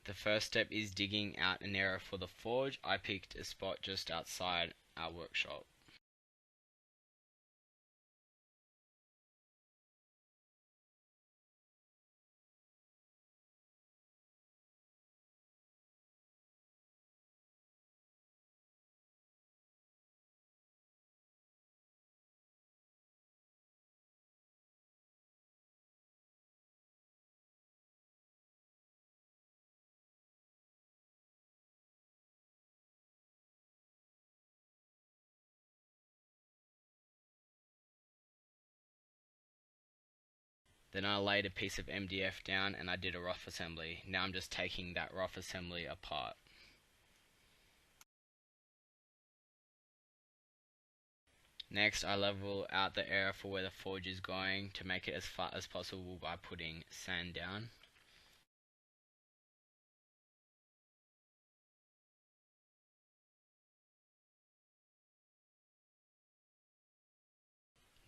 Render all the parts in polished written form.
The first step is digging out an area for the forge. I picked a spot just outside our workshop. Then I laid a piece of MDF down and I did a rough assembly. Now I'm just taking that rough assembly apart. Next, I level out the area for where the forge is going to make it as flat as possible by putting sand down.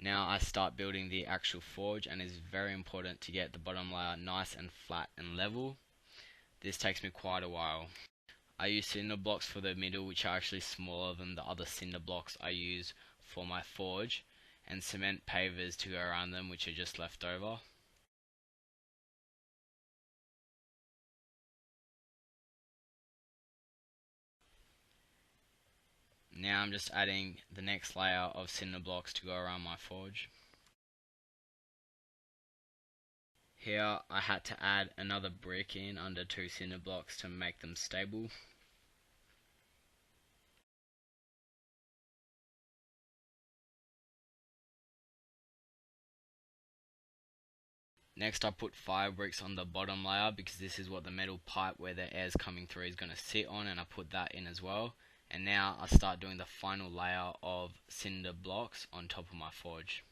Now I start building the actual forge, and it's very important to get the bottom layer nice and flat and level. This takes me quite a while. I use cinder blocks for the middle, which are actually smaller than the other cinder blocks I use for my forge, and cement pavers to go around them, which are just left over. Now I'm just adding the next layer of cinder blocks to go around my forge. Here I had to add another brick in under 2 cinder blocks to make them stable. Next I put 5 bricks on the bottom layer because this is what the metal pipe where the air is coming through is going to sit on, and I put that in as well. And now I start doing the final layer of cinder blocks on top of my forge.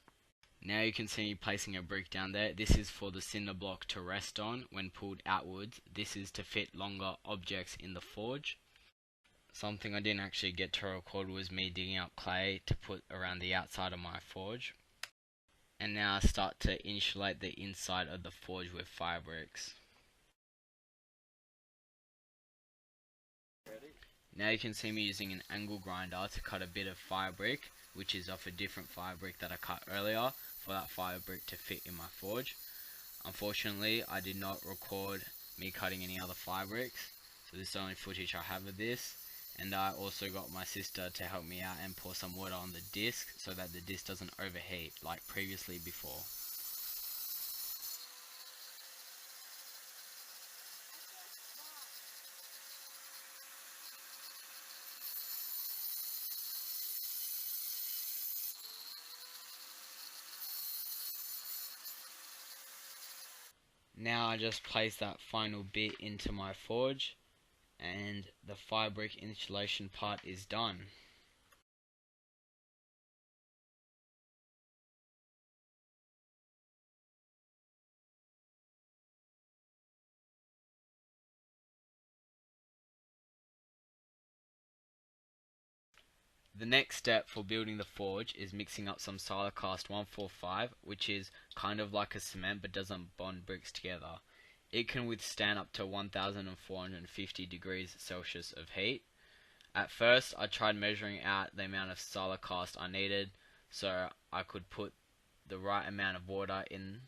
Now you can see me placing a brick down there. This is for the cinder block to rest on when pulled outwards. This is to fit longer objects in the forge. Something I didn't actually get to record was me digging up clay to put around the outside of my forge. And now I start to insulate the inside of the forge with 5 bricks. Now you can see me using an angle grinder to cut a bit of fire brick, which is off a different fire brick that I cut earlier, for that fire brick to fit in my forge. Unfortunately, I did not record me cutting any other fire bricks, so this is the only footage I have of this. And I also got my sister to help me out and pour some water on the disc so that the disc doesn't overheat like previously before. Now I just place that final bit into my forge, and the fire brick insulation part is done. The next step for building the forge is mixing up some Silacast 145, which is kind of like a cement but doesn't bond bricks together. It can withstand up to 1450 degrees Celsius of heat. At first I tried measuring out the amount of Silacast I needed so I could put the right amount of water in,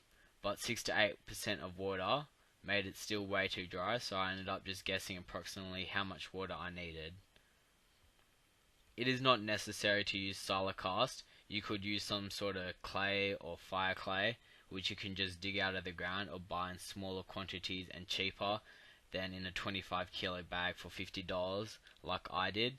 but 6 to 8% of water made it still way too dry, so I ended up just guessing approximately how much water I needed. It is not necessary to use Silacast. You could use some sort of clay or fire clay, which you can just dig out of the ground or buy in smaller quantities and cheaper than in a 25 kilo bag for $50 like I did.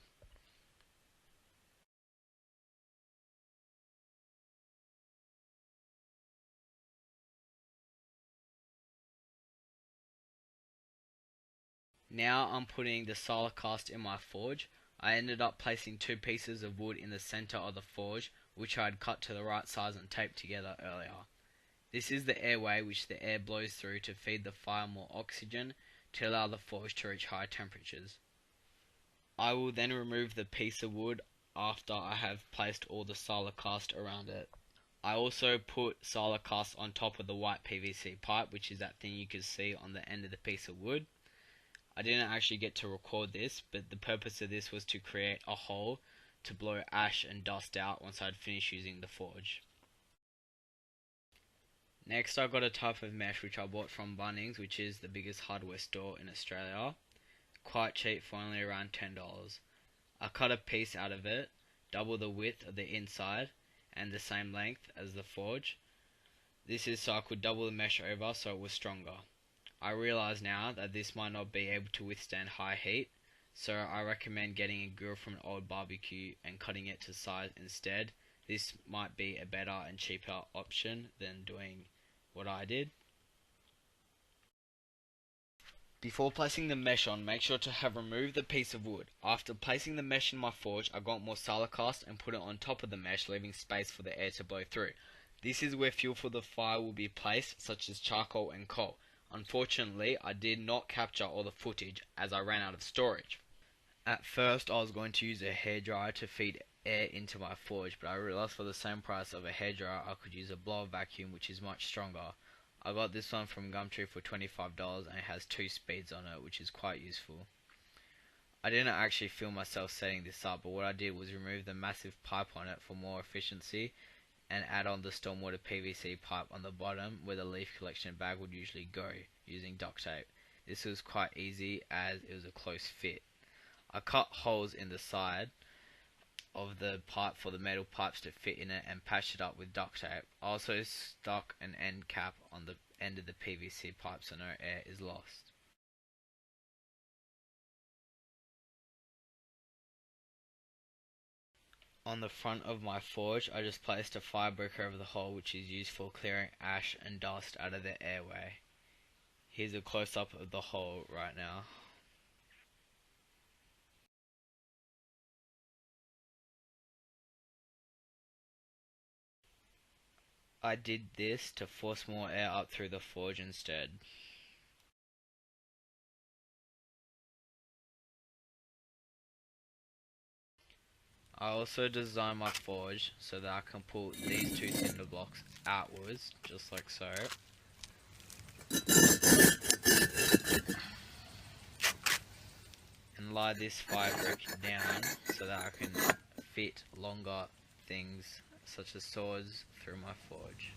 Now I'm putting the Silacast in my forge. I ended up placing 2 pieces of wood in the center of the forge, which I had cut to the right size and taped together earlier. This is the airway which the air blows through to feed the fire more oxygen to allow the forge to reach high temperatures. I will then remove the piece of wood after I have placed all the Silacast around it. I also put Silacast on top of the white PVC pipe, which is that thing you can see on the end of the piece of wood. I didn't actually get to record this, but the purpose of this was to create a hole to blow ash and dust out once I'd finished using the forge. Next I got a type of mesh which I bought from Bunnings, which is the biggest hardware store in Australia. Quite cheap for only around $10. I cut a piece out of it, double the width of the inside and the same length as the forge. This is so I could double the mesh over so it was stronger. I realise now that this might not be able to withstand high heat, so I recommend getting a grill from an old barbecue and cutting it to size instead. This might be a better and cheaper option than doing what I did. Before placing the mesh on, make sure to have removed the piece of wood. After placing the mesh in my forge, I got more Silacast and put it on top of the mesh, leaving space for the air to blow through. This is where fuel for the fire will be placed, such as charcoal and coal. Unfortunately, I did not capture all the footage as I ran out of storage. At first, I was going to use a hairdryer to feed air into my forge, but I realised for the same price of a hairdryer, I could use a blower vacuum, which is much stronger. I got this one from Gumtree for $25 and it has 2 speeds on it, which is quite useful. I didn't actually film myself setting this up, but what I did was remove the massive pipe on it for more efficiency and add on the stormwater PVC pipe on the bottom where the leaf collection bag would usually go, using duct tape. This was quite easy as it was a close fit. I cut holes in the side of the pipe for the metal pipes to fit in it and patched it up with duct tape. I also stuck an end cap on the end of the PVC pipe so no air is lost. On the front of my forge, I just placed a fire brick over the hole, which is used for clearing ash and dust out of the airway. Here's a close-up of the hole right now. I did this to force more air up through the forge instead. I also designed my forge so that I can pull these 2 cinder blocks outwards, just like so. And lie this fire brick down so that I can fit longer things such as swords through my forge.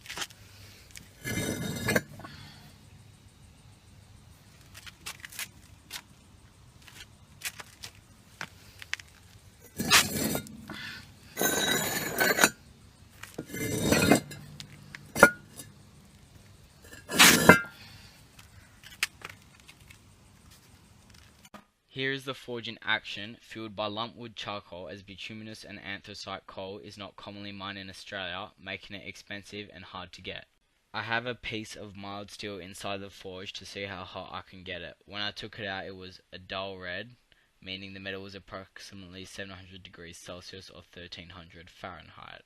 Here is the forge in action, fueled by lumpwood charcoal, as bituminous and anthracite coal is not commonly mined in Australia, making it expensive and hard to get. I have a piece of mild steel inside the forge to see how hot I can get it. When I took it out, it was a dull red, meaning the metal was approximately 700 degrees Celsius or 1300 Fahrenheit.